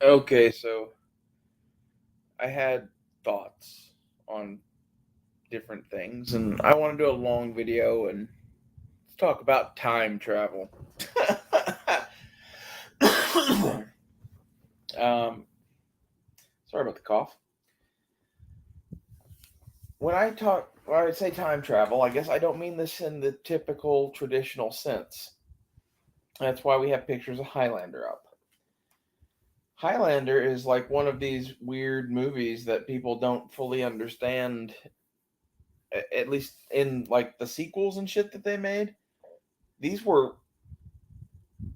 Okay, so I had thoughts on different things, and I want to do a long video and let's talk about time travel. um, Sorry about the cough. When I say time travel, I guess I don't mean this in the typical traditional sense. That's why we have pictures of Highlander up. Highlander is like one of these weird movies that people don't fully understand, at least in like the sequels and shit that they made. These were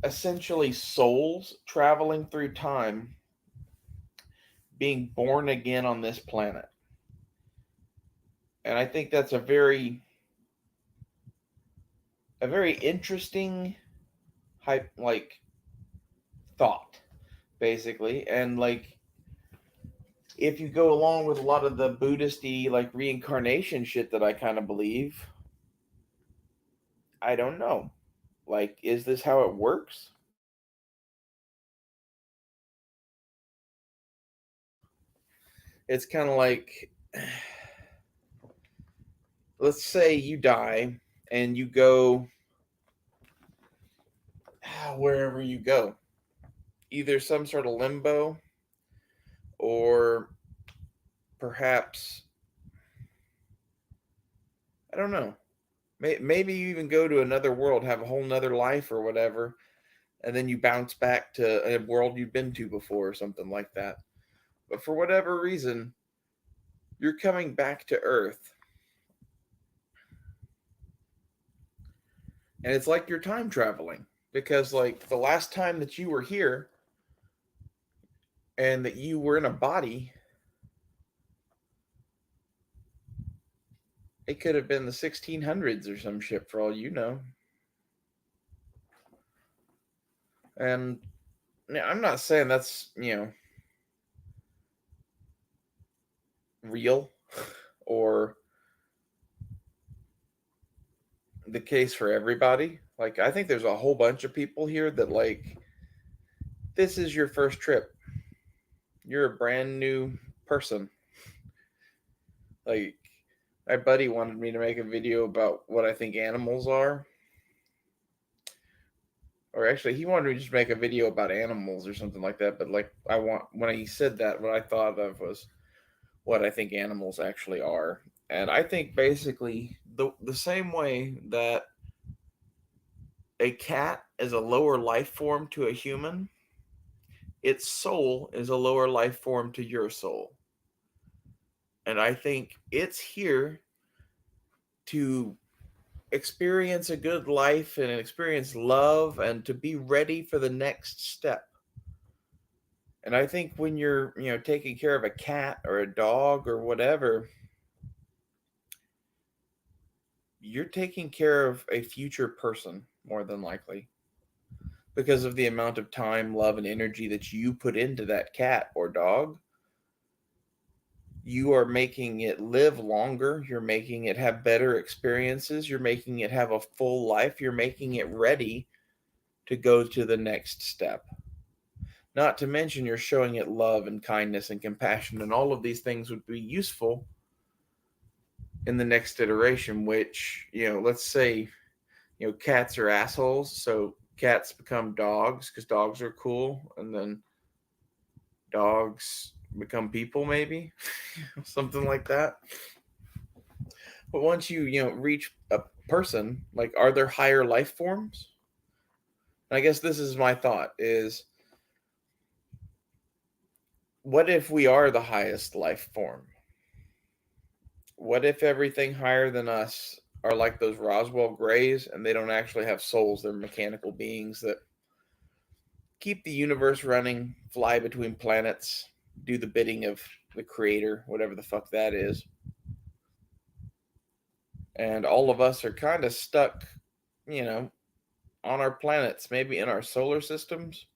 essentially souls traveling through time, being born again on this planet. And I think that's a very interesting hype like thought, basically. And like if you go along with a lot of the Buddhisty like reincarnation shit that I kind of believe, I don't know. Like, is this how it works? It's kind of like, let's say you die and you go wherever you go, either some sort of limbo or perhaps, I don't know. Maybe you even go to another world, have a whole nother life or whatever, and then you bounce back to a world you've been to before or something like that. But for whatever reason, you're coming back to Earth, and it's like you're time traveling because, like, the last time that you were here and that you were in a body, it could have been the 1600s or some shit for all you know. And I'm not saying that's, real or the case for everybody. Like, I think there's a whole bunch of people here that, like, this is your first trip. You're a brand new person. Like, my buddy wanted me to make a video about what I think animals are. Or actually, he wanted me to just make a video about animals or something like that. But, like, when he said that, what I thought of was what I think animals actually are. And I think basically the same way that a cat is a lower life form to a human, its soul is a lower life form to your soul. And I think it's here to experience a good life and experience love and to be ready for the next step. And I think when you're, taking care of a cat or a dog or whatever, you're taking care of a future person more than likely because of the amount of time, love, and energy that you put into that cat or dog. You are making it live longer. You're making it have better experiences. You're making it have a full life. You're making it ready to go to the next step. Not to mention, you're showing it love and kindness and compassion, and all of these things would be useful in the next iteration. Which, let's say, cats are assholes, so cats become dogs because dogs are cool, and then dogs become people, maybe something like that. But once you reach a person, like, are there higher life forms? And I guess this is my thought: is what if we are the highest life form? What if everything higher than us are like those Roswell Greys and they don't actually have souls? They're mechanical beings that keep the universe running, fly between planets, do the bidding of the creator, whatever the fuck that is. And all of us are kind of stuck, you know, on our planets, maybe in our solar systems.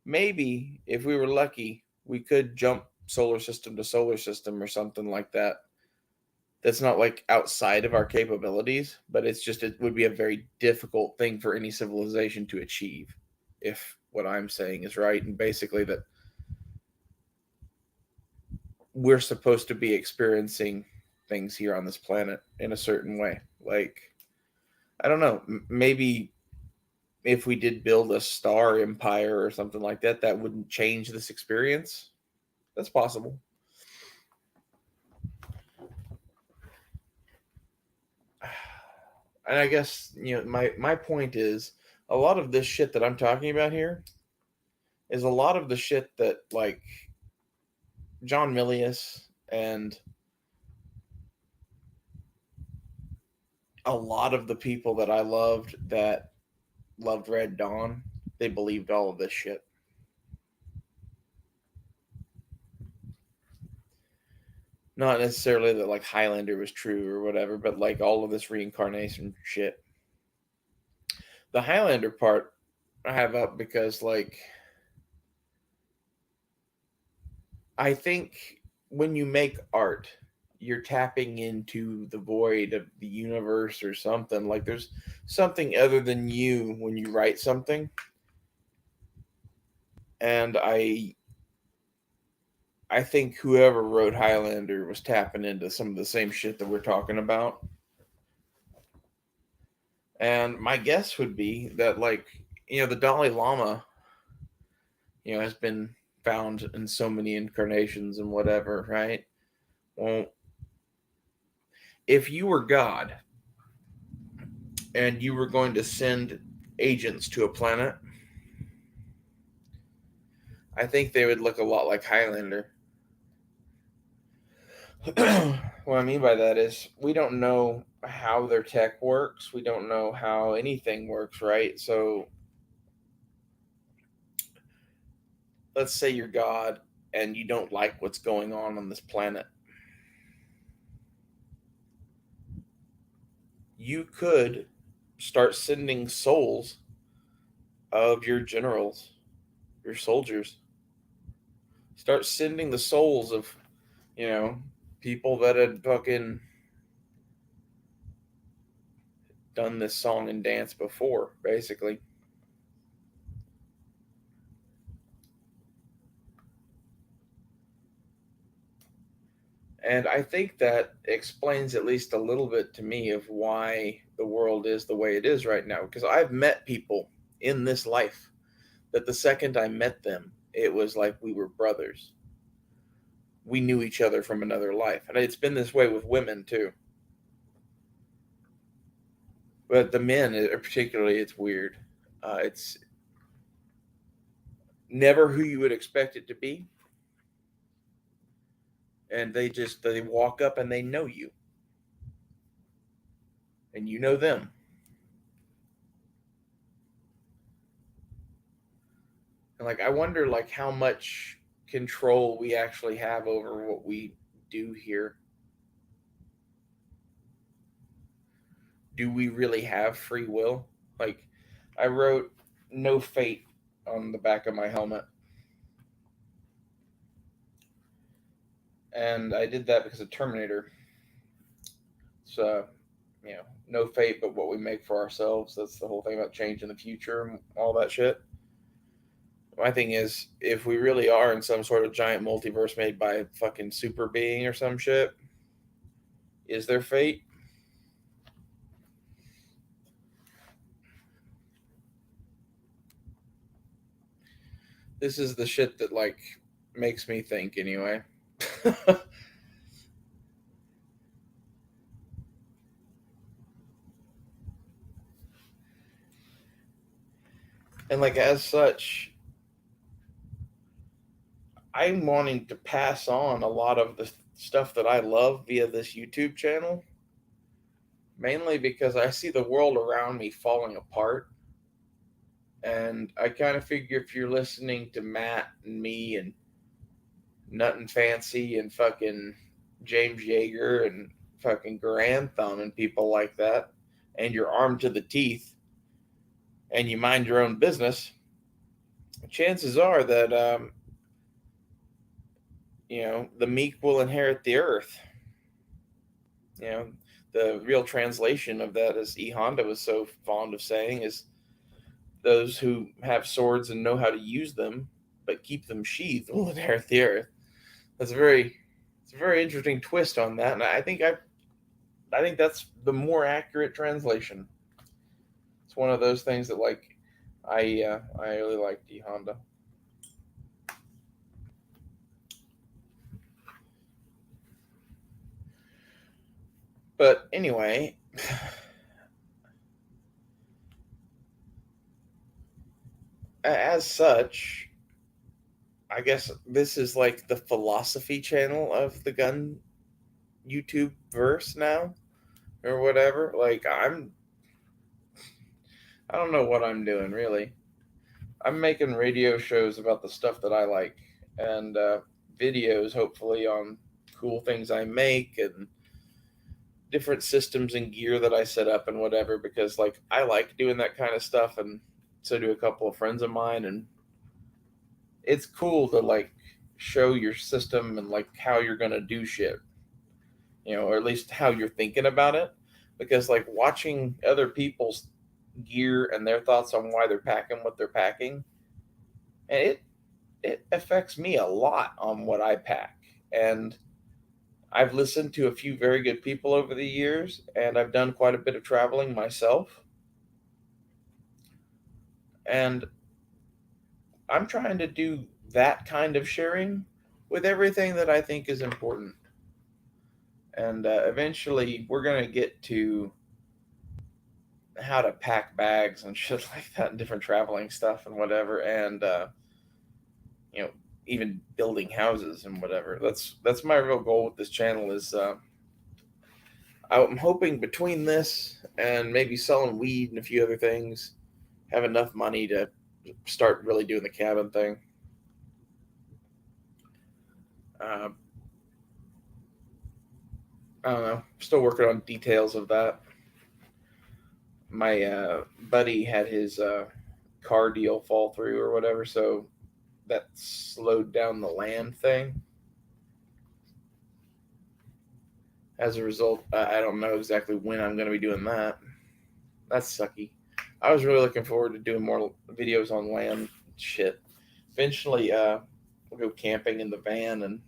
Maybe if we were lucky, we could jump solar system to solar system or something like that. That's not like outside of our capabilities, but it would be a very difficult thing for any civilization to achieve if what I'm saying is right. And basically, that we're supposed to be experiencing things here on this planet in a certain way. Like, I don't know, maybe if we did build a star empire or something like that, that wouldn't change this experience. That's possible. And I guess, my point is, a lot of this shit that I'm talking about here is a lot of the shit that, like, John Milius and a lot of the people that I loved that loved Red Dawn, they believed all of this shit. Not necessarily that like Highlander was true or whatever, but like all of this reincarnation shit. The Highlander part I have up because, like, I think when you make art, you're tapping into the void of the universe or something. Like, there's something other than you when you write something. And I think whoever wrote Highlander was tapping into some of the same shit that we're talking about. And my guess would be that, like, the Dalai Lama, has been found in so many incarnations and whatever, right? Well, if you were God and you were going to send agents to a planet, I think they would look a lot like Highlander. What I mean by that is we don't know how their tech works. We don't know how anything works, right? So let's say you're God and you don't like what's going on this planet. You could start sending souls of your generals, your soldiers. Start sending the souls of, people that had fucking done this song and dance before, basically. And I think that explains at least a little bit to me of why the world is the way it is right now. Because I've met people in this life that the second I met them, it was like we were brothers. We knew each other from another life. And it's been this way with women too. But the men, particularly, it's weird. It's never who you would expect it to be. And they walk up and they know you. And you know them. And, like, I wonder, like, how much control we actually have over what we do here. Do we really have free will? Like, I wrote no fate on the back of my helmet. And I did that because of Terminator. So, no fate but what we make for ourselves. That's the whole thing about change in the future and all that shit. My thing is, if we really are in some sort of giant multiverse made by a fucking super being or some shit, is there fate? This is the shit that, like, makes me think anyway. And, like, as such, I'm wanting to pass on a lot of the stuff that I love via this YouTube channel, mainly because I see the world around me falling apart. And I kind of figure if you're listening to Matt and me and Nut and Fancy and fucking James Yeager and fucking Grand Thumb and people like that, and you're armed to the teeth and you mind your own business, chances are that, the meek will inherit the earth. You know, the real translation of that, as E. Honda was so fond of saying, is those who have swords and know how to use them, but keep them sheathed, will inherit the earth. That's a very It's a very interesting twist on that, and I think that's the more accurate translation. It's one of those things that like I really like D Honda. But anyway, as such, I guess this is like the philosophy channel of the gun YouTube verse now or whatever. Like I don't know what I'm doing really. I'm making radio shows about the stuff that I like and videos hopefully on cool things I make and different systems and gear that I set up and whatever because like I like doing that kind of stuff and so do a couple of friends of mine and it's cool to like show your system and like how you're going to do shit, or at least how you're thinking about it because like watching other people's gear and their thoughts on why they're packing what they're packing it affects me a lot on what I pack. And I've listened to a few very good people over the years, and I've done quite a bit of traveling myself. And I'm trying to do that kind of sharing with everything that I think is important. And eventually, we're going to get to how to pack bags and shit like that, and different traveling stuff and whatever. And you know, even building houses and whatever. That's my real goal with this channel is I'm hoping between this and maybe selling weed and a few other things, have enough money to start really doing the cabin thing. Uh, I don't know. Still working on details of that. My buddy had his car deal fall through or whatever, so that slowed down the land thing. As a result, I don't know exactly when I'm going to be doing that. That's sucky. I was really looking forward to doing more videos on land shit. Eventually, we'll go camping in the van and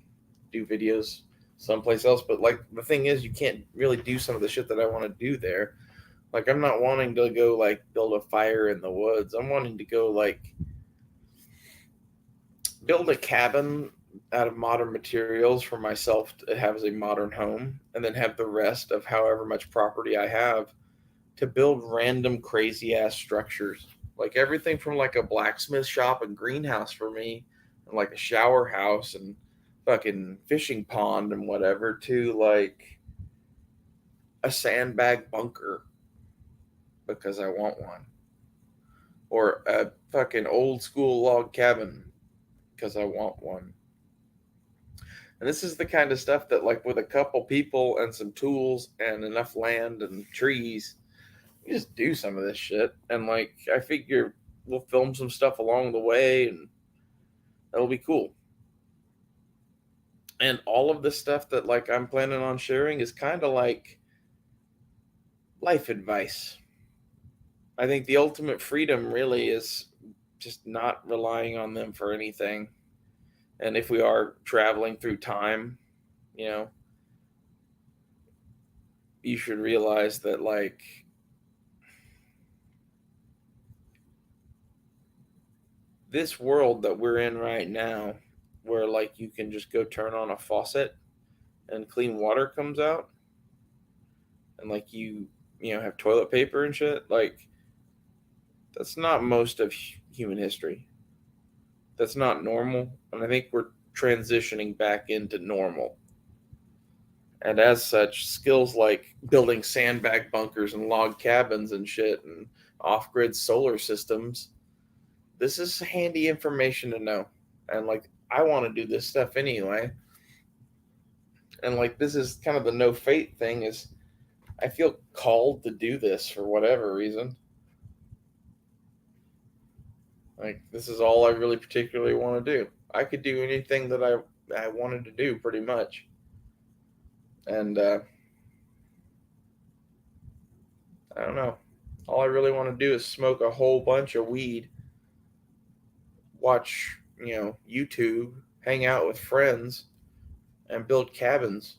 do videos someplace else. But like the thing is, you can't really do some of the shit that I want to do there. Like I'm not wanting to go like build a fire in the woods. I'm wanting to go like build a cabin out of modern materials for myself to have as a modern home, and then have the rest of however much property I have to build random crazy ass structures. Like everything from like a blacksmith shop and greenhouse for me, and like a shower house and fucking fishing pond and whatever, to like a sandbag bunker because I want one, or a fucking old school log cabin because I want one. And this is the kind of stuff that, like, with a couple people and some tools and enough land and trees, you just do some of this shit. And, like, I figure we'll film some stuff along the way and that'll be cool. And all of the stuff that, like, I'm planning on sharing is kind of like life advice. I think the ultimate freedom really is just not relying on them for anything. And if we are traveling through time, you know, you should realize that, like, this world that we're in right now, where, like, you can just go turn on a faucet and clean water comes out, and, like, have toilet paper and shit, like, that's not most of human history. That's not normal. And I think we're transitioning back into normal. And as such, skills like building sandbag bunkers and log cabins and shit and off grid solar systems, this is handy information to know. And like, I want to do this stuff anyway. And like, this is kind of the no fate thing, is I feel called to do this for whatever reason. Like, this is all I really particularly want to do. I could do anything that I wanted to do pretty much. And I don't know. All I really want to do is smoke a whole bunch of weed, watch, YouTube, hang out with friends, and build cabins.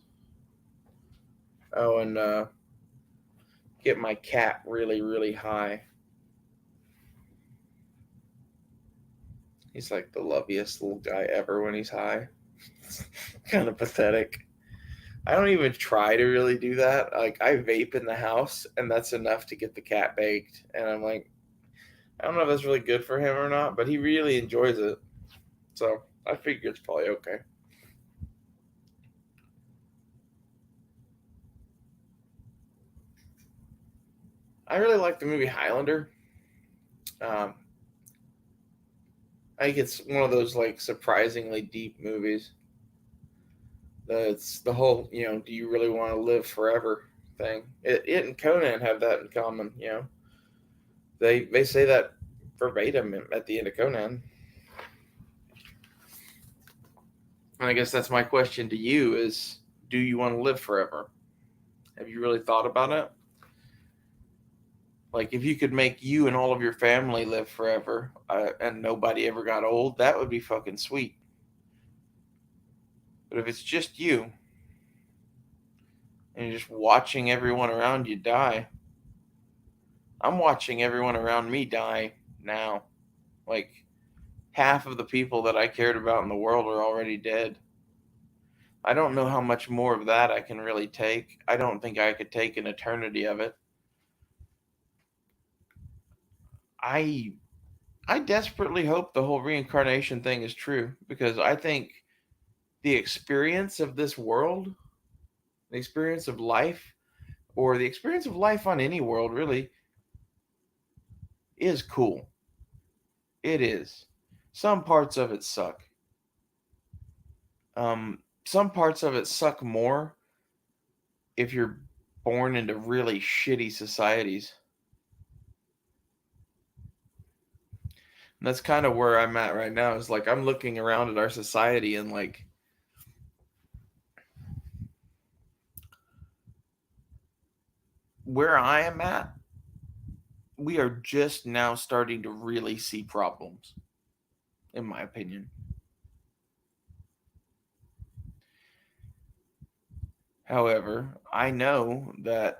Oh, and get my cat really, really high. He's like the loveliest little guy ever when he's high. Kind of pathetic. I don't even try to really do that. Like I vape in the house, and that's enough to get the cat baked. And I'm like, I don't know if that's really good for him or not, but he really enjoys it. So I figure it's probably okay. I really like the movie Highlander. Um, I think it's one of those like surprisingly deep movies. It's the whole, do you really want to live forever thing. It and Conan have that in common. They say that verbatim at the end of Conan. And I guess that's my question to you: is do you want to live forever? Have you really thought about it? Like, if you could make you and all of your family live forever, and nobody ever got old, that would be fucking sweet. But if it's just you and you're just watching everyone around you die, I'm watching everyone around me die now. Like, half of the people that I cared about in the world are already dead. I don't know how much more of that I can really take. I don't think I could take an eternity of it. I I desperately hope the whole reincarnation thing is true because I think the experience of this world, the experience of life, or the experience of life on any world really is cool. It is. Some parts of it suck. Some parts of it suck more if you're born into really shitty societies. And that's kind of where I'm at right now. Is like I'm looking around at our society and like where I am at, we are just now starting to really see problems, in my opinion. However, I know that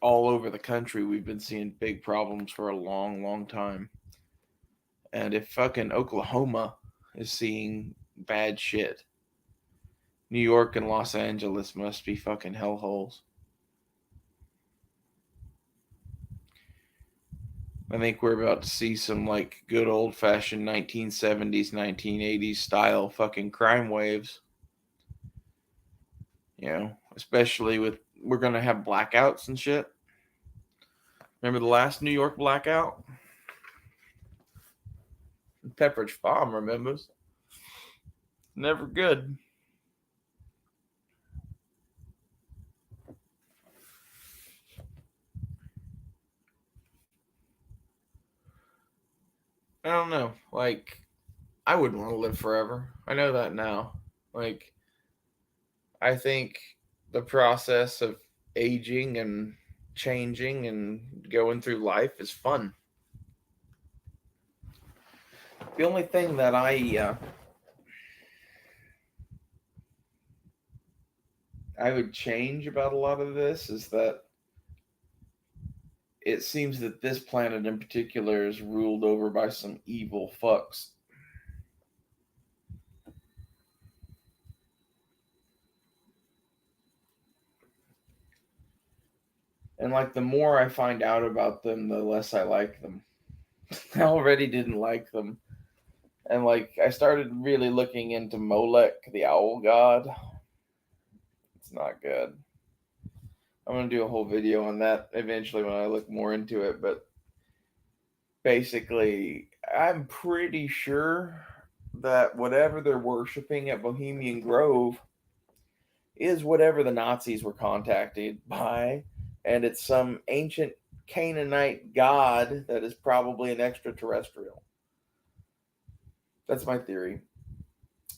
all over the country we've been seeing big problems for a long, long time. And if fucking Oklahoma is seeing bad shit, New York and Los Angeles must be fucking hellholes. I think we're about to see some like good old fashioned 1970s, 1980s style fucking crime waves. Especially with we're gonna have blackouts and shit. Remember the last New York blackout? Pepperidge Farm remembers. Never good. I don't know. Like, I wouldn't want to live forever. I know that now. Like, I think the process of aging and changing and going through life is fun. The only thing that I would change about a lot of this is that it seems that this planet in particular is ruled over by some evil fucks. And like the more I find out about them, the less I like them. I already didn't like them. And like I started really looking into Molech, the owl god. It's not good. I'm gonna do a whole video on that eventually when I look more into it, but basically I'm pretty sure that whatever they're worshiping at Bohemian Grove is whatever the Nazis were contacted by, and it's some ancient Canaanite god that is probably an extraterrestrial. That's my theory.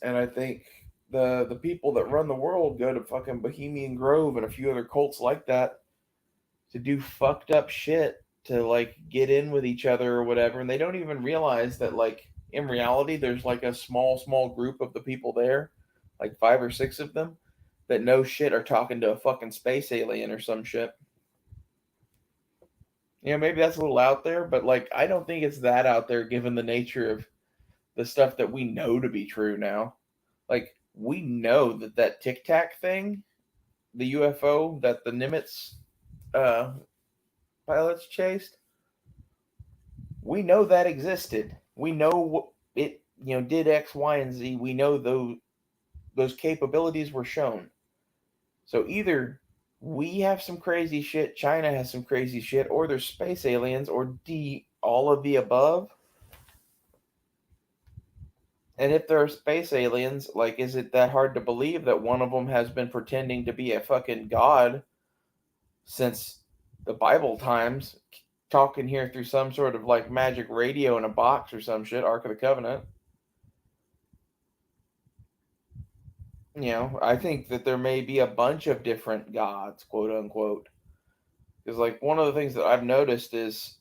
And I think the people that run the world go to fucking Bohemian Grove and a few other cults like that to do fucked up shit to like get in with each other or whatever, and they don't even realize that like in reality there's like a small group of the people there, like 5 or 6 of them, that no shit are talking to a fucking space alien or some shit. Maybe that's a little out there, but like I don't think it's that out there given the nature of the stuff that we know to be true now. Like we know that Tic Tac thing, the UFO that the Nimitz uh, pilots chased, we know that existed. We know it, did X, Y, and Z. We know those capabilities were shown. So either we have some crazy shit, China has some crazy shit, or there's space aliens, or D, all of the above. And if there are space aliens, like, is it that hard to believe that one of them has been pretending to be a fucking god since the Bible times, talking here through some sort of like magic radio in a box or some shit, Ark of the Covenant? I think that there may be a bunch of different gods, quote unquote. Because, like, one of the things that I've noticed is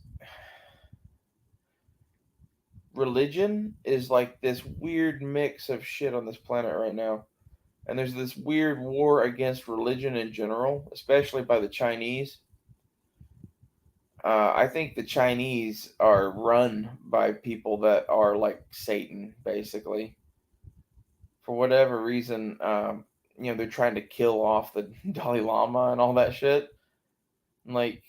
religion is like this weird mix of shit on this planet right now. And there's this weird war against religion in general, especially by the Chinese. I think the Chinese are run by people that are like Satan, basically. For whatever reason, they're trying to kill off the Dalai Lama and all that shit. And, like,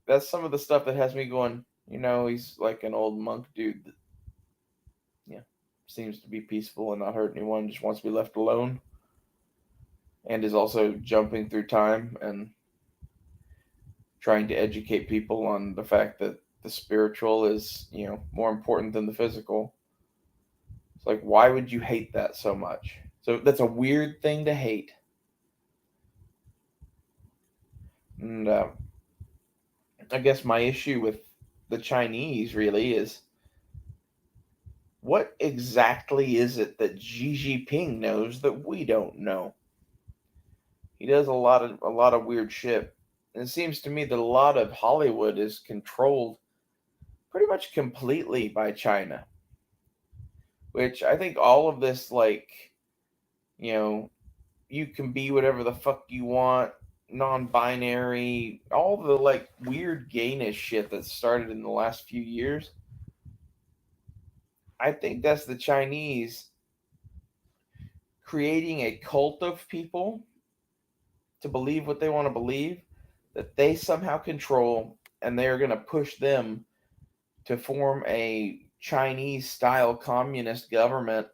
that's some of the stuff that has me going, he's like an old monk dude that, seems to be peaceful and not hurt anyone, just wants to be left alone. And is also jumping through time and trying to educate people on the fact that the spiritual is, more important than the physical. It's like, why would you hate that so much? So that's a weird thing to hate. And I guess my issue with the Chinese really is, what exactly is it that Xi Jinping knows that we don't know? He does a lot of weird shit. And it seems to me that a lot of Hollywood is controlled pretty much completely by China. Which I think all of this, like, you can be whatever the fuck you want, non-binary, all the like weird gayness shit that started in the last few years. I think that's the Chinese creating a cult of people to believe what they want to believe, that they somehow control, and they're going to push them to form a Chinese style communist government,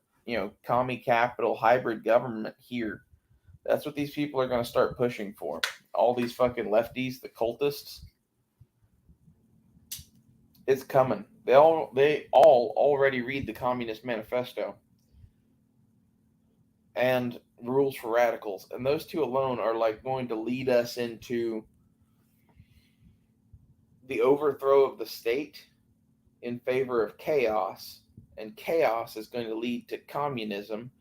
commie capital hybrid government here. That's what these people are going to start pushing for. All these fucking lefties, the cultists, it's coming. They all already read the Communist Manifesto and Rules for Radicals, and those two alone are like going to lead us into the overthrow of the state in favor of chaos, and chaos is going to lead to communism.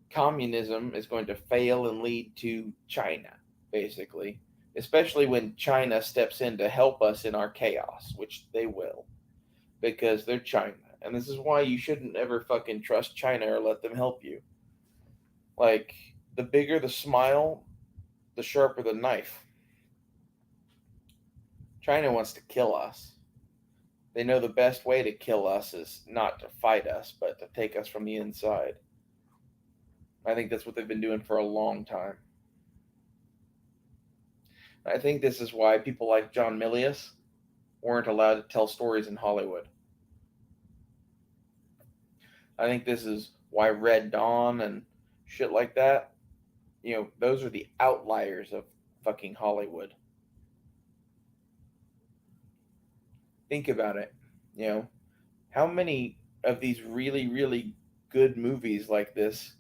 Communism is going to fail and lead to China, basically, especially when China steps in to help us in our chaos, which they will, because they're China. And this is why you shouldn't ever fucking trust China or let them help you. Like, the bigger the smile, the sharper the knife. China wants to kill us. They know the best way to kill us is not to fight us, but to take us from the inside. I think that's what they've been doing for a long time. I think this is why people like John Milius weren't allowed to tell stories in Hollywood. I think this is why Red Dawn and shit like that, those are the outliers of fucking Hollywood. Think about it. How many of these really, really good movies like this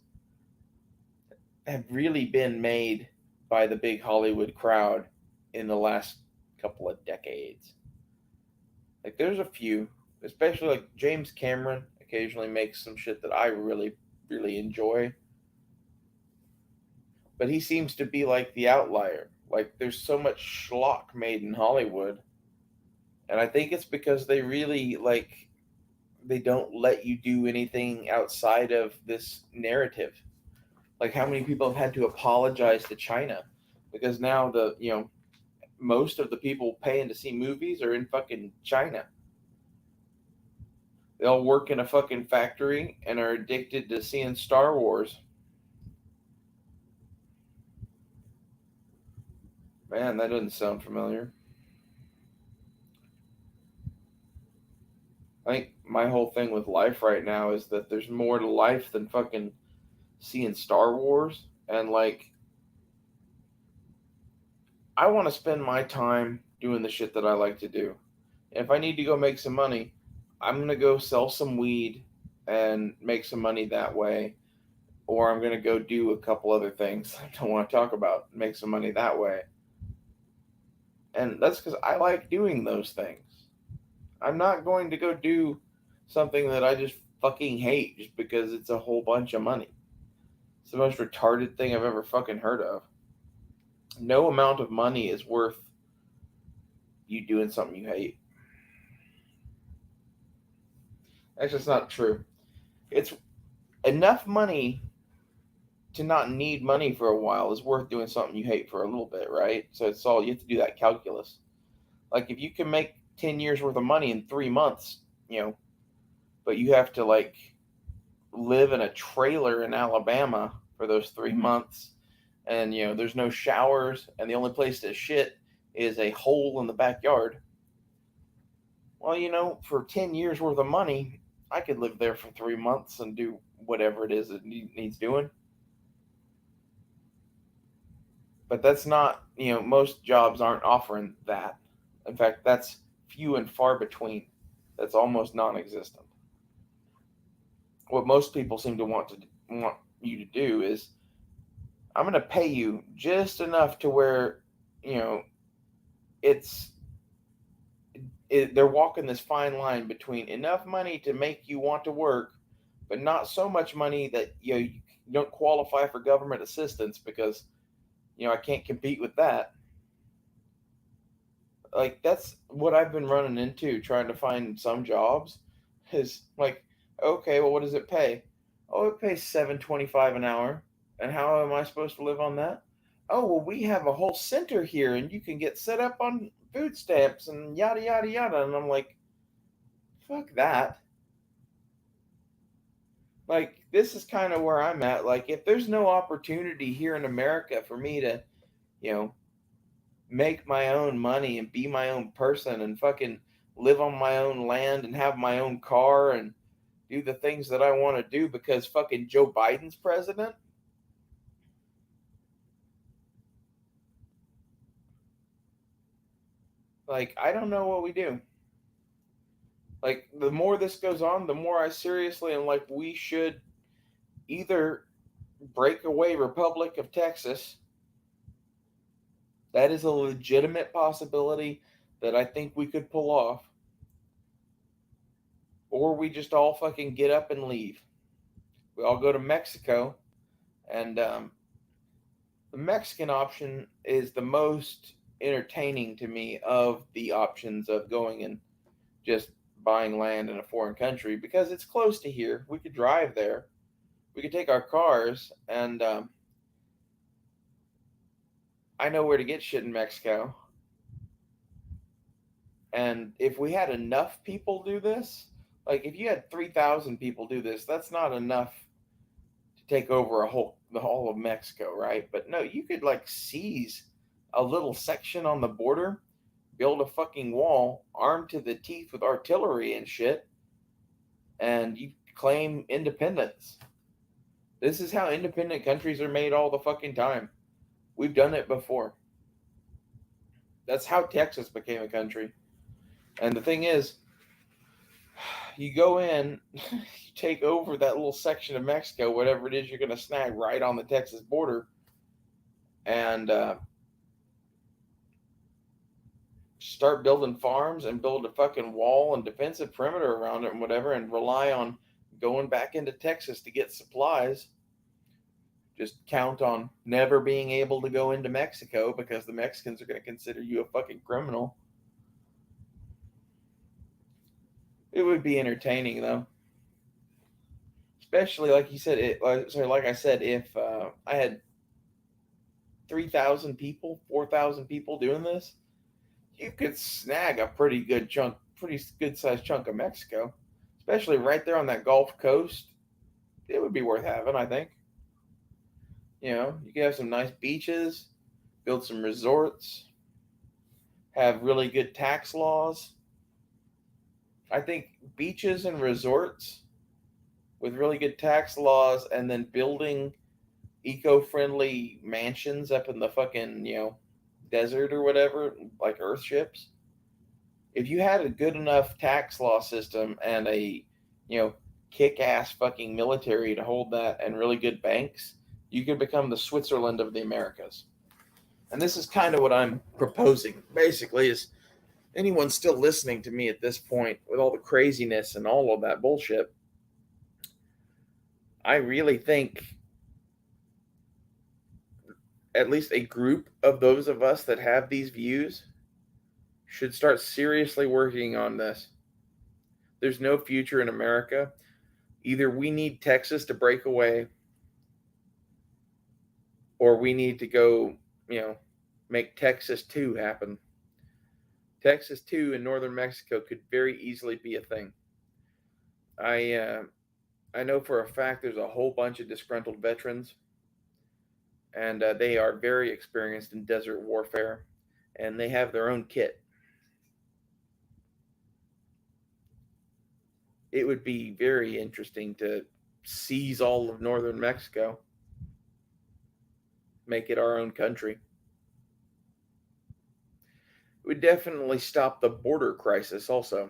have really been made by the big Hollywood crowd in the last couple of decades? Like, there's a few, especially like James Cameron occasionally makes some shit that I really, really enjoy. But he seems to be like the outlier. Like, there's so much schlock made in Hollywood. And I think it's because they really, like, they don't let you do anything outside of this narrative. Like how many people have had to apologize to China because now most of the people paying to see movies are in fucking China. They all work in a fucking factory and are addicted to seeing Star Wars. Man, that doesn't sound familiar. I think my whole thing with life right now is that there's more to life than fucking seeing Star Wars. And like, I want to spend my time doing the shit that I like to do. If I need to go make some money, I'm going to go sell some weed and make some money that way. Or I'm going to go do a couple other things I don't want to talk about, make some money that way. And that's because I like doing those things. I'm not going to go do something that I just fucking hate just because it's a whole bunch of money. It's the most retarded thing I've ever fucking heard of. No amount of money is worth you doing something you hate. Actually, it's not true. It's enough money to not need money for a while is worth doing something you hate for a little bit, right? So it's all, you have to do that calculus. Like if you can make 10 years worth of money in 3 months, but you have to like live in a trailer in Alabama for those 3 months, and there's no showers, and the only place to shit is a hole in the backyard. Well, for 10 years worth of money, I could live there for 3 months and do whatever it is that needs doing. But that's not, most jobs aren't offering that. In fact, that's few and far between. That's almost non-existent. What most people seem to want you to do is, I'm going to pay you just enough to where, it's they're walking this fine line between enough money to make you want to work, but not so much money that you don't qualify for government assistance because I can't compete with that. Like that's what I've been running into trying to find some jobs. Is like, okay, well, what does it pay? Oh, it pays $7.25 an hour. And how am I supposed to live on that? Oh, well, we have a whole center here, and you can get set up on food stamps and yada yada yada. And I'm like, fuck that. Like, this is kind of where I'm at. Like, if there's no opportunity here in America for me to, you know, make my own money and be my own person and fucking live on my own land and have my own car and do the things that I want to do because fucking Joe Biden's president. Like, I don't know what we do. Like, the more this goes on, the more I seriously am like, we should either break away Republic of Texas. That is a legitimate possibility that I think we could pull off. Or we just all fucking get up and leave. We all go to Mexico. And the Mexican option is the most entertaining to me of the options of going and just buying land in a foreign country because it's close to here. We could drive there. We could take our cars, and I know where to get shit in Mexico. And if we had enough people do this, like if you had 3,000 people do this, that's not enough to take over the whole of Mexico, right? But no, you could like seize a little section on the border, build a fucking wall, armed to the teeth with artillery and shit, and you claim independence. This is how independent countries are made all the fucking time. We've done it before. That's how Texas became a country. And the thing is, you go in, you take over that little section of Mexico, whatever it is you're going to snag right on the Texas border, and start building farms and build a fucking wall and defensive perimeter around it and whatever, and rely on going back into Texas to get supplies. Just count on never being able to go into Mexico because the Mexicans are going to consider you a fucking criminal. It would be entertaining, though. especially like you said, like I said, if I had 3,000 people, 4,000 people doing this, you could snag a pretty good sized chunk of Mexico, especially right there on that Gulf Coast. It would be worth having, I think. You could have some nice beaches, build some resorts, have really good tax laws. I think beaches and resorts with really good tax laws and then building eco-friendly mansions up in the fucking, desert or whatever, like earthships. If you had a good enough tax law system and a, you know, kick-ass fucking military to hold that and really good banks, you could become the Switzerland of the Americas. And this is kind of what I'm proposing. Basically, is anyone still listening to me at this point with all the craziness and all of that bullshit, I really think at least a group of those of us that have these views should start seriously working on this. There's no future in America. Either we need Texas to break away, or we need to go, make Texas 2 happen. Texas 2 in northern Mexico could very easily be a thing. I know for a fact there's a whole bunch of disgruntled veterans, and they are very experienced in desert warfare, and they have their own kit. It would be very interesting to seize all of northern Mexico, make it our own country. It would definitely stop the border crisis also.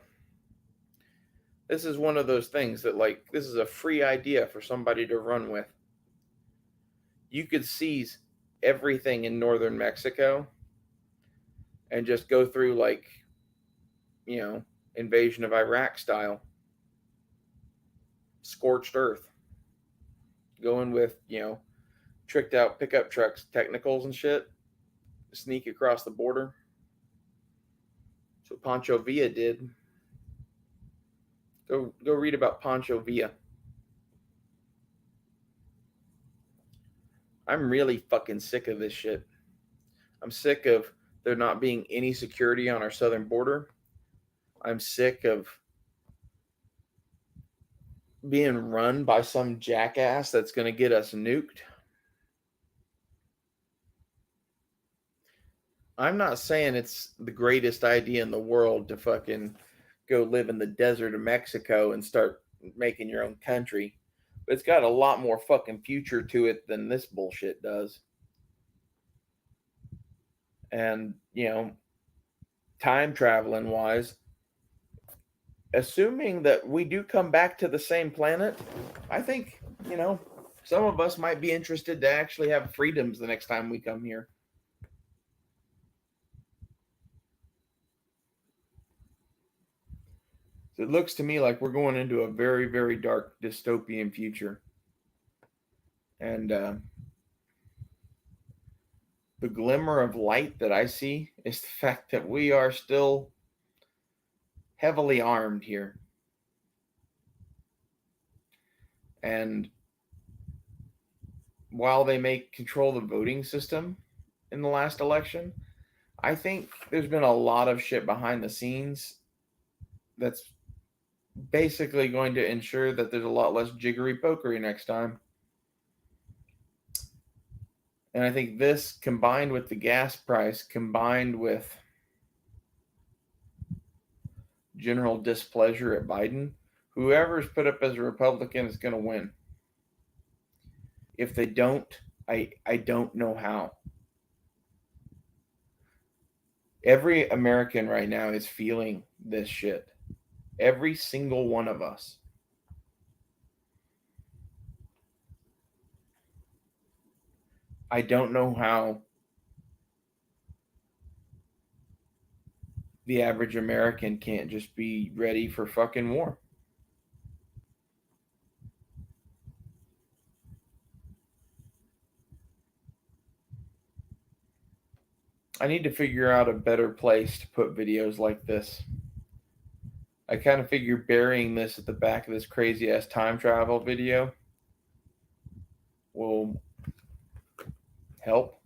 This is one of those things that, like, this is a free idea for somebody to run with. You could seize everything in northern Mexico and just go through, like, invasion of Iraq style. Scorched earth. Going with, tricked out pickup trucks, technicals and shit. Sneak across the border. That's what Pancho Villa did. Go read about Pancho Villa. I'm really fucking sick of this shit. I'm sick of there not being any security on our southern border. I'm sick of being run by some jackass that's going to get us nuked. I'm not saying it's the greatest idea in the world to fucking go live in the desert of Mexico and start making your own country. But it's got a lot more fucking future to it than this bullshit does. And, time traveling wise, assuming that we do come back to the same planet, I think, some of us might be interested to actually have freedoms the next time we come here. So it looks to me like we're going into a very, very dark dystopian future. And the glimmer of light that I see is the fact that we are still heavily armed here. And while they may control the voting system in the last election, I think there's been a lot of shit behind the scenes that's basically going to ensure that there's a lot less jiggery pokery next time. And I think this, combined with the gas price, combined with general displeasure at Biden, whoever's put up as a Republican is going to win. If they don't, I don't know how. Every American right now is feeling this shit. Every single one of us. I don't know how the average American can't just be ready for fucking war. I need to figure out a better place to put videos like this. I kind of figure burying this at the back of this crazy ass time travel video will help.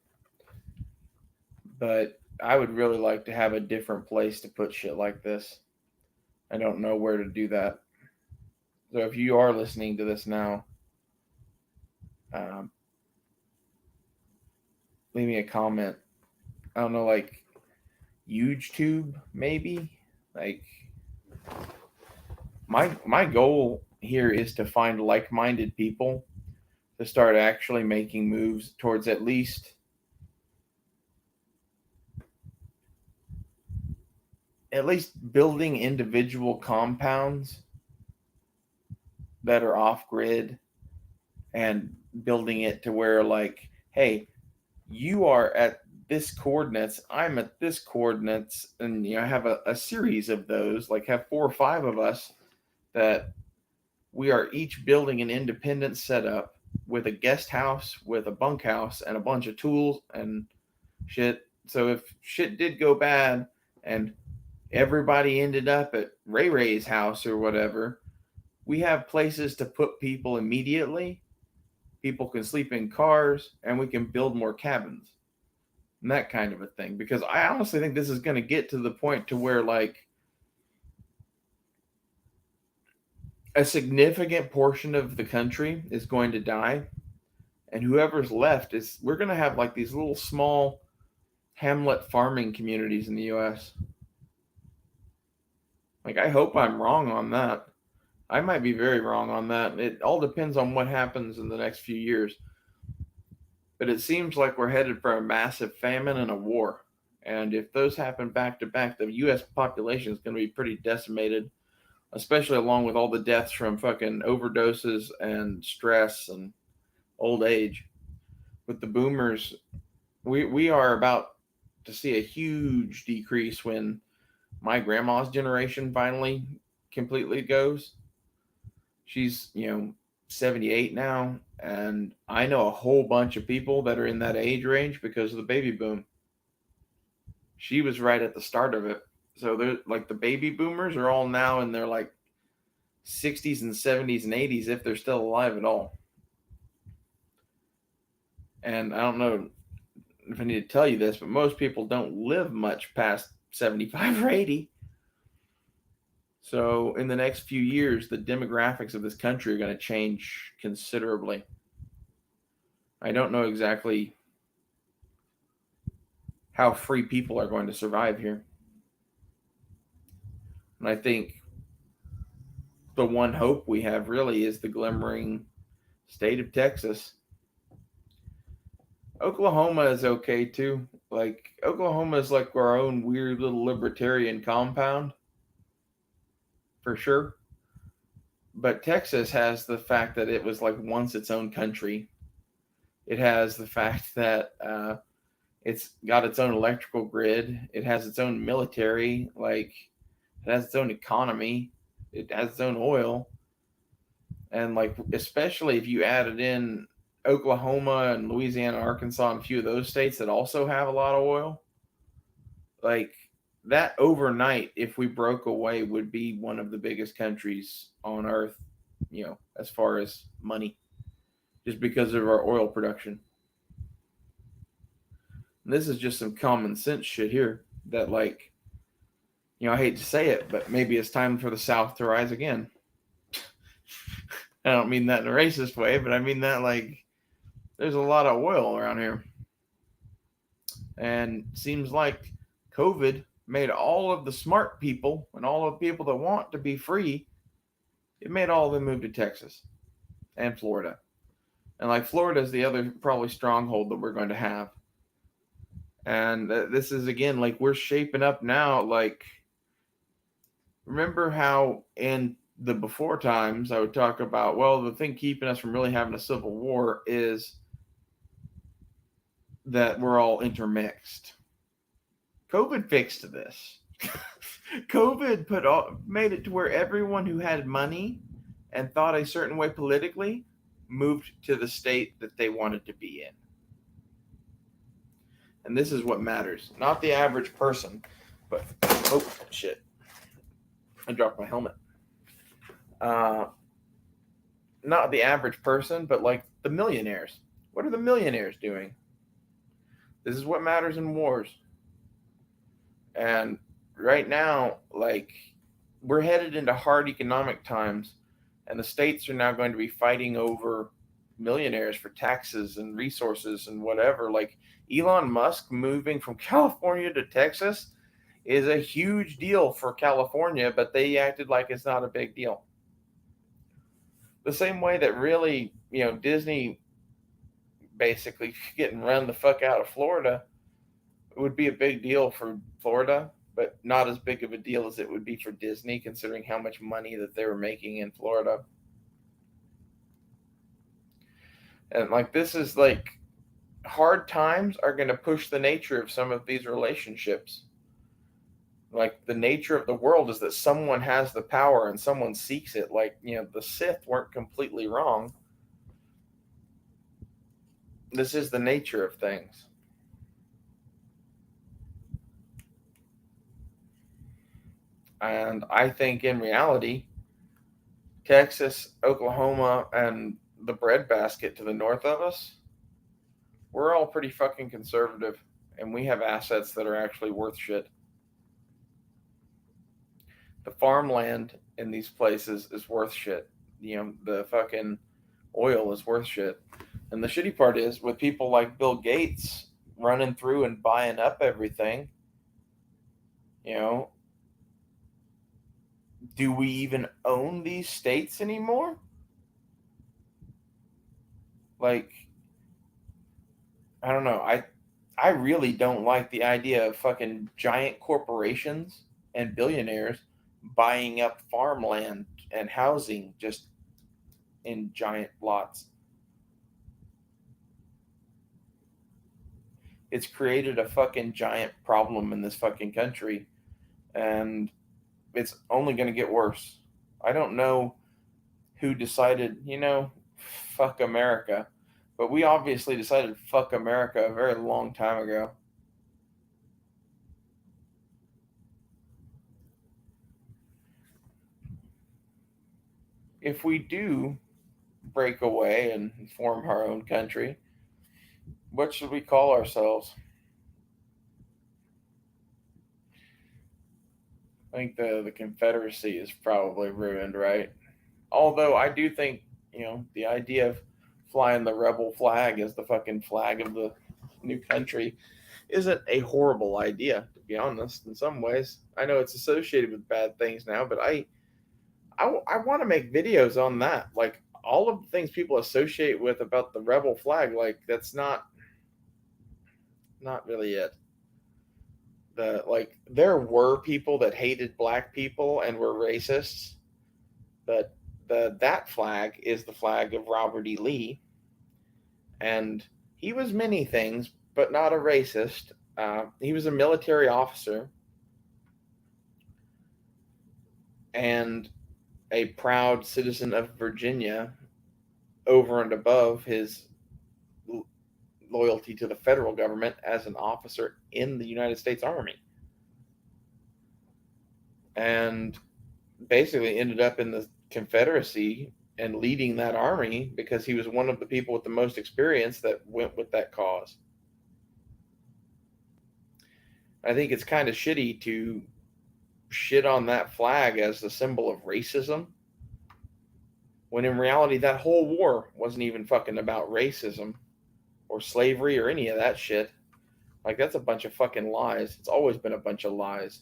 But I would really like to have a different place to put shit like this. I don't know where to do that. So if you are listening to this now, um, leave me a comment. I don't know, like YouTube maybe. Like my goal here is to find like-minded people to start actually making moves towards at least building individual compounds that are off grid and building it to where, like, hey, you are at this coordinates, I'm at this coordinates, and have a series of those, like have 4 or 5 of us that we are each building an independent setup with a guest house, with a bunkhouse, and a bunch of tools and shit. So if shit did go bad and everybody ended up at Ray Ray's house or whatever, we have places to put people immediately. People can sleep in cars, and we can build more cabins and that kind of a thing. Because I honestly think this is going to get to the point to where, like, a significant portion of the country is going to die, and whoever's left is we're going to have like these little small hamlet farming communities in the US. Like, I hope I'm wrong on that. I might be very wrong on that. It all depends on what happens in the next few years. But it seems like we're headed for a massive famine and a war. And if those happen back to back, the US population is going to be pretty decimated, especially along with all the deaths from fucking overdoses and stress and old age. With the boomers, we are about to see a huge decrease when my grandma's generation finally completely goes. She's, 78 now, and I know a whole bunch of people that are in that age range because of the baby boom. She was right at the start of it. So they're like the baby boomers are all now in their like 60s and 70s and 80s if they're still alive at all. And I don't know if I need to tell you this, but most people don't live much past 75 or 80. So in the next few years, the demographics of this country are going to change considerably. I don't know exactly how free people are going to survive here. And I think the one hope we have really is the glimmering state of Texas. Oklahoma is okay too. Like, Oklahoma is like our own weird little libertarian compound, for sure. But Texas has the fact that it was like once its own country. It has the fact that it's got its own electrical grid. It has its own military. Like, it has its own economy. It has its own oil. And like, especially if you added in Oklahoma and Louisiana, Arkansas, and a few of those states that also have a lot of oil, like, that overnight, if we broke away, would be one of the biggest countries on earth, as far as money, just because of our oil production. And this is just some common sense shit here that, like, I hate to say it, but maybe it's time for the South to rise again. I don't mean that in a racist way, but I mean that, like, there's a lot of oil around here. And it seems like COVID made all of the smart people and all of the people that want to be free, it made all of them move to Texas and Florida. And like, Florida is the other probably stronghold that we're going to have. And this is, again, like, we're shaping up now. Like, remember how in the before times I would talk about, well, the thing keeping us from really having a civil war is that we're all intermixed. COVID fixed this. COVID made it to where everyone who had money and thought a certain way politically moved to the state that they wanted to be in. And this is what matters. Not the average person, but, oh, shit. I dropped my helmet. Uh, Not the average person, but like the millionaires. What are the millionaires doing? This is what matters in wars. And right now, like, we're headed into hard economic times, and the states are now going to be fighting over millionaires for taxes and resources and whatever. Like, Elon Musk moving from California to Texas is a huge deal for California, but they acted like it's not a big deal. The same way that really, Disney basically getting run the fuck out of Florida would be a big deal for Florida, but not as big of a deal as it would be for Disney, considering how much money that they were making in Florida. And like, this is like, hard times are going to push the nature of some of these relationships. Like, the nature of the world is that someone has the power and someone seeks it. Like, the Sith weren't completely wrong. This is the nature of things. And I think in reality, Texas, Oklahoma, and the breadbasket to the north of us, we're all pretty fucking conservative, and we have assets that are actually worth shit. The farmland in these places is worth shit. The fucking oil is worth shit. And the shitty part is, with people like Bill Gates running through and buying up everything, you know, do we even own these states anymore? Like, I don't know. I really don't like the idea of fucking giant corporations and billionaires buying up farmland and housing just in giant lots. It's created a fucking giant problem in this fucking country, and it's only going to get worse. I don't know who decided, fuck America, but we obviously decided fuck America a very long time ago. If we do break away and form our own country, what should we call ourselves? I think the Confederacy is probably ruined, right? Although I do think, the idea of flying the rebel flag as the fucking flag of the new country isn't a horrible idea, to be honest, in some ways. I know it's associated with bad things now, but I want to make videos on that. Like, all of the things people associate with about the rebel flag, like, that's not really it. There were people that hated black people and were racists, but that flag is the flag of Robert E. Lee, and he was many things, but not a racist. He was a military officer and a proud citizen of Virginia, over and above his loyalty to the federal government as an officer in the United States Army. And basically ended up in the Confederacy and leading that army because he was one of the people with the most experience that went with that cause. I think it's kind of shitty to shit on that flag as the symbol of racism, when in reality that whole war wasn't even fucking about racism or slavery or any of that shit. Like, that's a bunch of fucking lies. It's always been a bunch of lies.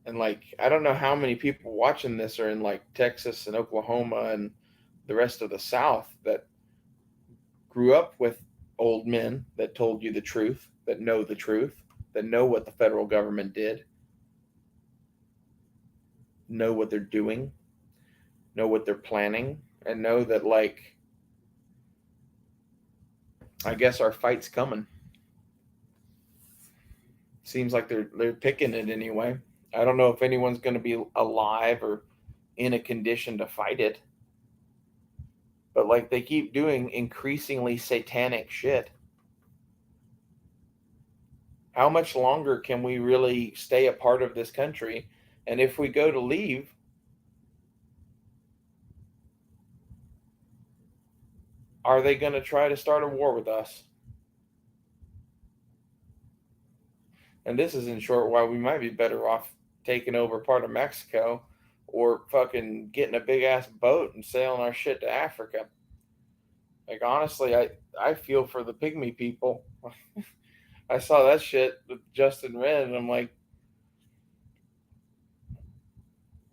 And like, I don't know how many people watching this are in like Texas and Oklahoma and the rest of the South that grew up with old men that told you the truth, that know what the federal government did, know what they're doing, know what they're planning, and know that, like, I guess our fight's coming. Seems like they're picking it anyway. I don't know if anyone's going to be alive or in a condition to fight it. But like, they keep doing increasingly satanic shit. How much longer can we really stay a part of this country? And if we go to leave, are they going to try to start a war with us? And this is in short why we might be better off taking over part of Mexico or fucking getting a big ass boat and sailing our shit to Africa. Like honestly, I feel for the pygmy people. I saw that shit with Justin Wren and I'm like,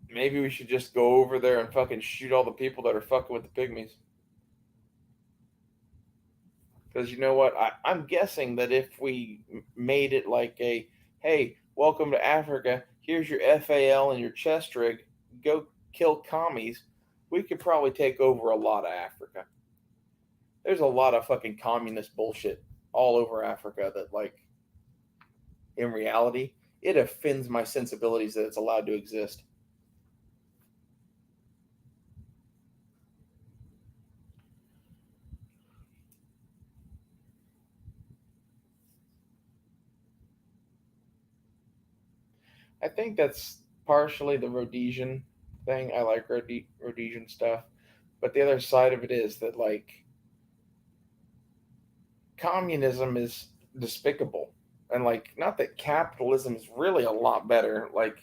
maybe we should just go over there and fucking shoot all the people that are fucking with the pygmies. Because you know what? I'm guessing that if we made it like a, hey, welcome to Africa, here's your FAL and your chest rig, go kill commies, we could probably take over a lot of Africa. There's a lot of fucking communist bullshit all over Africa that, like, in reality, it offends my sensibilities that it's allowed to exist. I think that's partially the Rhodesian thing. I like Rhodesian stuff. But the other side of it is that, like, communism is despicable. And, like, not that capitalism is really a lot better. Like,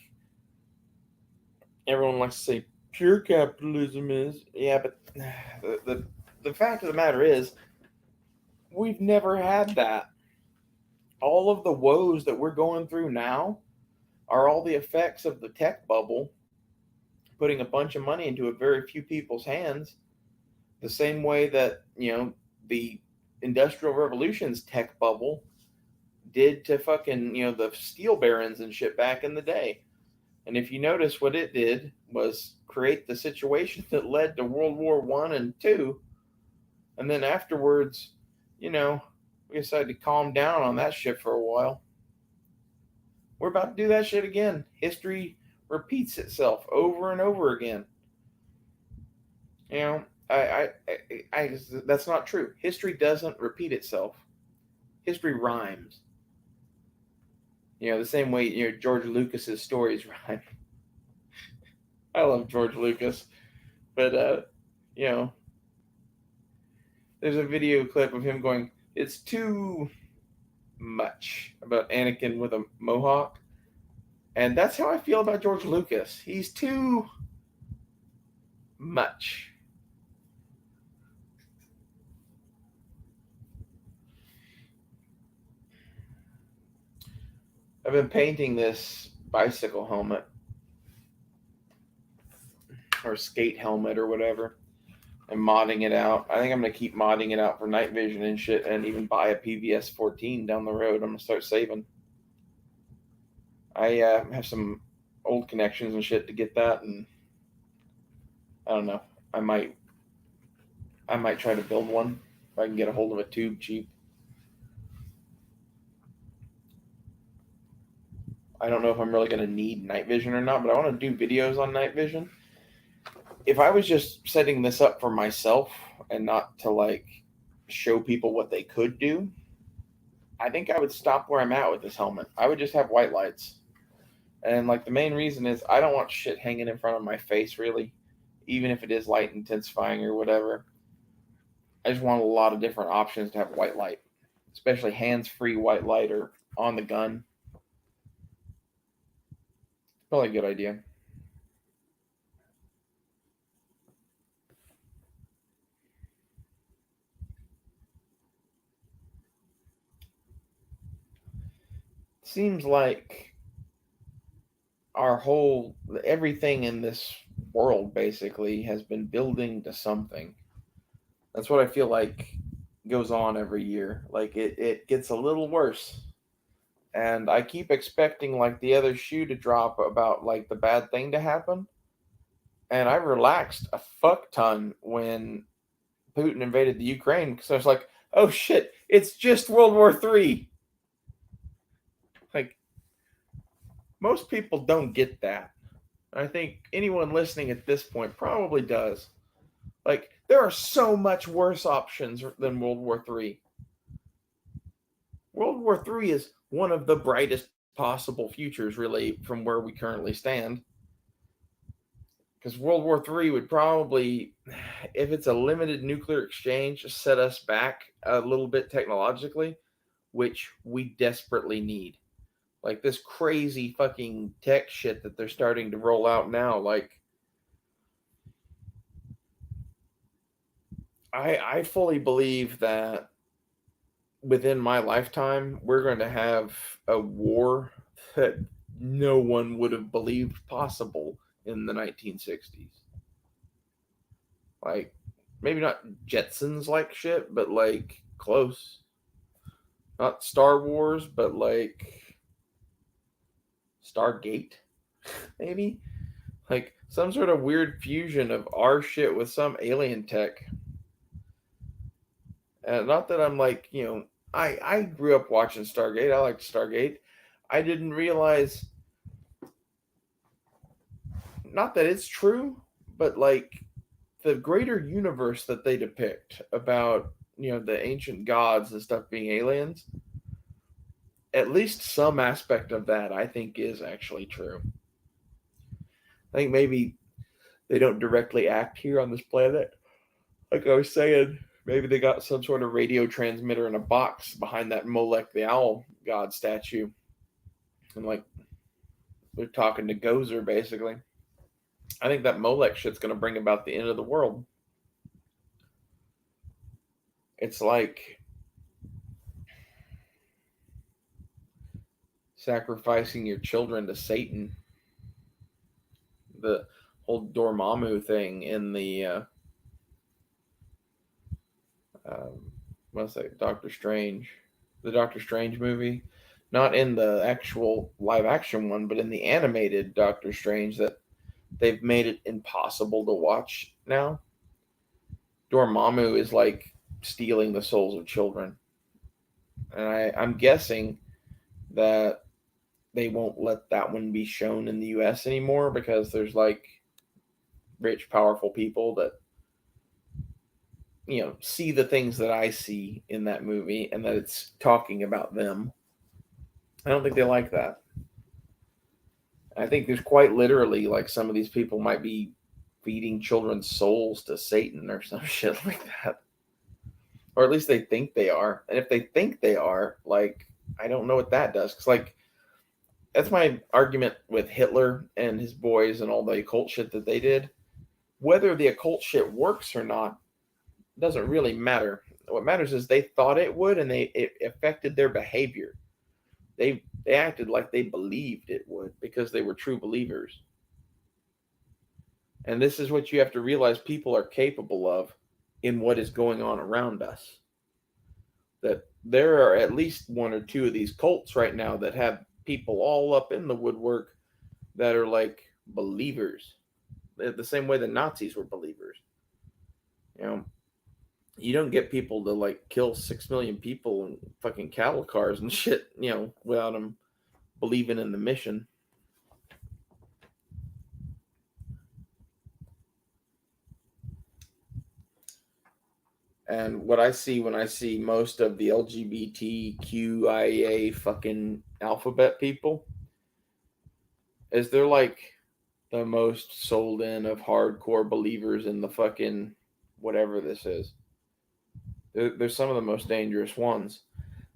everyone likes to say pure capitalism is. Yeah, but the fact of the matter is, we've never had that. All of the woes that we're going through now are all the effects of the tech bubble putting a bunch of money into a very few people's hands, the same way that, the Industrial Revolution's tech bubble did to fucking, the steel barons and shit back in the day. And if you notice, what it did was create the situation that led to World War One and Two. And then afterwards, we decided to calm down on that shit for a while. We're about to do that shit again. History repeats itself over and over again. You know, that's not true. History doesn't repeat itself. History rhymes. The same way, George Lucas's stories rhyme. I love George Lucas, but there's a video clip of him going, "It's too much," about Anakin with a mohawk, and that's how I feel about George Lucas. He's too much. I've been painting this bicycle helmet or skate helmet or whatever and modding it out. I think I'm going to keep modding it out for night vision and shit and even buy a PVS 14 down the road. I'm going to start saving. I have some old connections and shit to get that, and I don't know. I might try to build one if I can get a hold of a tube cheap. I don't know if I'm really going to need night vision or not, but I want to do videos on night vision. If I was just setting this up for myself and not to, like, show people what they could do, I think I would stop where I'm at with this helmet. I would just have white lights. And, like, the main reason is I don't want shit hanging in front of my face, really, even if it is light intensifying or whatever. I just want a lot of different options to have white light, especially hands-free white light or on the gun. Probably a good idea. Seems like everything in this world basically has been building to something. That's what I feel like goes on every year. Like it gets a little worse. And I keep expecting, like, the other shoe to drop about, like, the bad thing to happen. And I relaxed a fuck ton when Putin invaded the Ukraine because I was like, oh shit, it's just World War III. Like, most people don't get that. I think anyone listening at this point probably does. Like, there are so much worse options than World War III. World War III is one of the brightest possible futures, really, from where we currently stand. Because World War III would probably, if it's a limited nuclear exchange, set us back a little bit technologically, which we desperately need. Like this crazy fucking tech shit that they're starting to roll out now. Like, I fully believe that within my lifetime, we're going to have a war that no one would have believed possible in the 1960s. Like, maybe not Jetsons like shit, but like close. Not Star Wars, but like Stargate, maybe? Like some sort of weird fusion of our shit with some alien tech. And not that I'm like, I grew up watching Stargate. I liked Stargate. I didn't realize, not that it's true, but like the greater universe that they depict about, the ancient gods and stuff being aliens, at least some aspect of that I think is actually true. I think maybe they don't directly act here on this planet. Like I was saying, maybe they got some sort of radio transmitter in a box behind that Molech the owl god statue. And like they're talking to Gozer basically. I think that Molech shit's gonna bring about the end of the world. It's like sacrificing your children to Satan. The whole Dormammu thing in the what's that? The Doctor Strange movie, not in the actual live action one, but in the animated Doctor Strange that they've made it impossible to watch now. Dormammu is like stealing the souls of children, and I'm guessing that they won't let that one be shown in the U.S. anymore because there's like rich, powerful people that see the things that I see in that movie and that it's talking about them. I don't think they like that. I think there's quite literally like some of these people might be feeding children's souls to Satan or some shit like that. Or at least they think they are. And if they think they are, like, I don't know what that does. Because, like, that's my argument with Hitler and his boys and all the occult shit that they did. Whether the occult shit works or not doesn't really matter. What matters is they thought it would and it affected their behavior. They acted like they believed it would because they were true believers. And this is what you have to realize people are capable of in what is going on around us. That there are at least one or two of these cults right now that have people all up in the woodwork that are like believers. The same way the Nazis were believers. You don't get people to like kill 6 million people in fucking cattle cars and shit, without them believing in the mission. And what I see when I see most of the LGBTQIA fucking alphabet people is they're like the most sold in of hardcore believers in the fucking whatever this is. They're some of the most dangerous ones.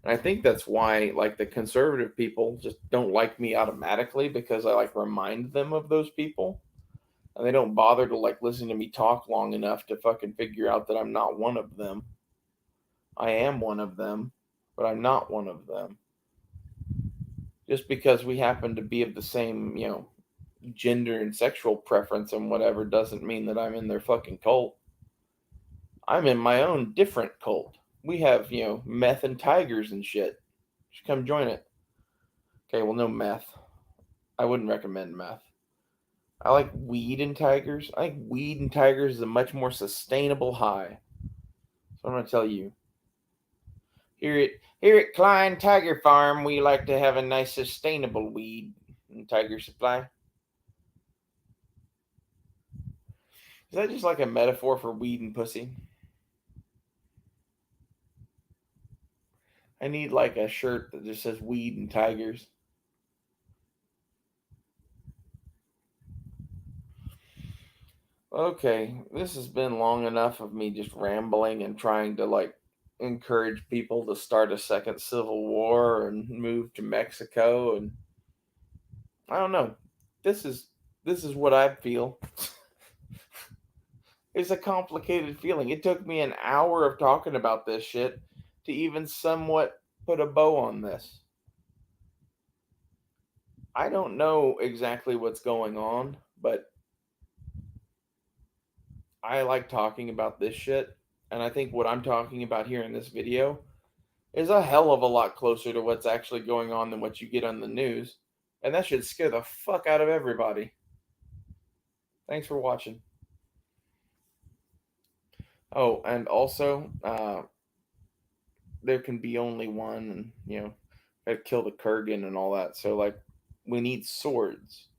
And I think that's why like the conservative people just don't like me automatically because I like remind them of those people. And they don't bother to like listen to me talk long enough to fucking figure out that I'm not one of them. I am one of them, but I'm not one of them. Just because we happen to be of the same, gender and sexual preference and whatever doesn't mean that I'm in their fucking cult. I'm in my own different cult. We have, meth and tigers and shit. You should come join it. Okay, well, no meth. I wouldn't recommend meth. I like weed and tigers. I think weed and tigers is a much more sustainable high. So I'm going to tell you. Here at Klein Tiger Farm, we like to have a nice sustainable weed and tiger supply. Is that just like a metaphor for weed and pussy? I need like a shirt that just says weed and tigers. Okay, this has been long enough of me just rambling and trying to like encourage people to start a second civil war and move to Mexico, and I don't know. This is this is what I feel. It's a complicated feeling. It took me an hour of talking about this shit to even somewhat put a bow on this. I don't know exactly what's going on, but I like talking about this shit. And I think what I'm talking about here in this video is a hell of a lot closer to what's actually going on than what you get on the news. And that should scare the fuck out of everybody. Thanks for watching. Oh, and also, there can be only one, and gotta kill the Kurgan and all that. So like, we need swords,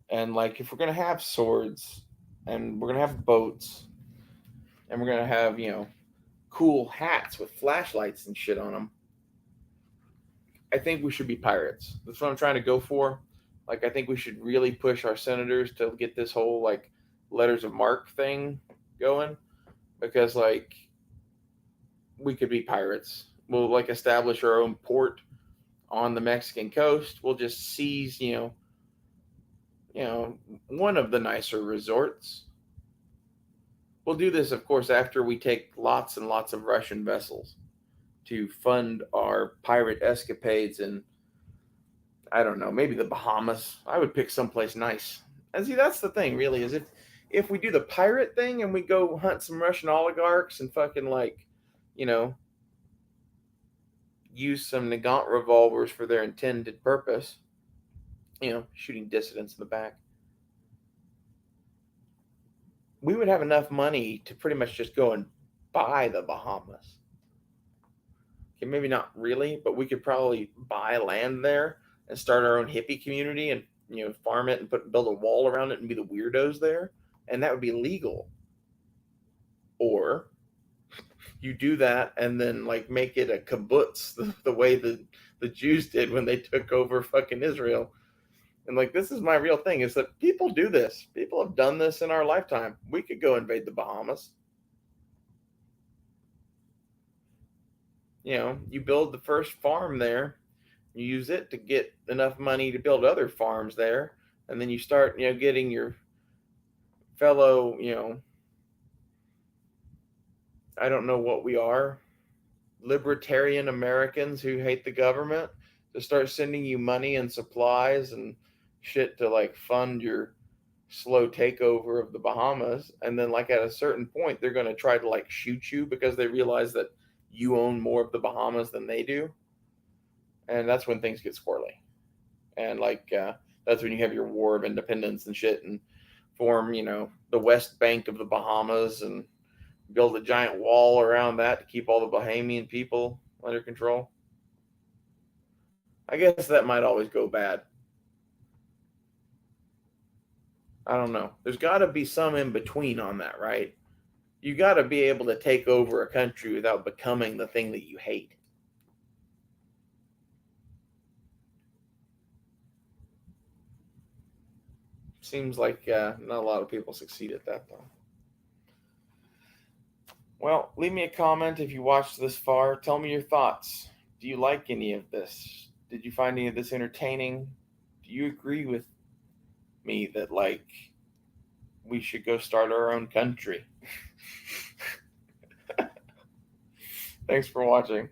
and like, if we're gonna have swords, and we're gonna have boats, and we're gonna have cool hats with flashlights and shit on them, I think we should be pirates. That's what I'm trying to go for. Like, I think we should really push our senators to get this whole like letters of marque thing going, because like we could be pirates. We'll like establish our own port on the Mexican coast. We'll just seize, one of the nicer resorts. We'll do this, of course, after we take lots and lots of Russian vessels to fund our pirate escapades in, I don't know, maybe the Bahamas. I would pick someplace nice. And see, that's the thing, really, is if we do the pirate thing and we go hunt some Russian oligarchs and fucking like, you know, use some Nagant revolvers for their intended purpose, shooting dissidents in the back, we would have enough money to pretty much just go and buy the Bahamas. Okay, maybe not really, but we could probably buy land there and start our own hippie community and farm it and build a wall around it and be the weirdos there, and that would be legal. Or you do that and then like make it a kibbutz the way the Jews did when they took over fucking Israel. And like, this is my real thing, is that people do this. People have done this in our lifetime. We could go invade the Bahamas. You build the first farm there, you use it to get enough money to build other farms there, and then you start, getting your fellow, I don't know what we are, libertarian Americans who hate the government, to start sending you money and supplies and shit to like fund your slow takeover of the Bahamas. And then like at a certain point they're going to try to like shoot you because they realize that you own more of the Bahamas than they do. And that's when things get squirrely. And like that's when you have your war of independence and shit, and form, the West Bank of the Bahamas, and build a giant wall around that to keep all the Bahamian people under control. I guess that might always go bad. I don't know. There's got to be some in between on that, right? You got to be able to take over a country without becoming the thing that you hate. Seems like not a lot of people succeed at that, though. Well, leave me a comment if you watched this far. Tell me your thoughts. Do you like any of this? Did you find any of this entertaining? Do you agree with me that, like, we should go start our own country? Thanks for watching.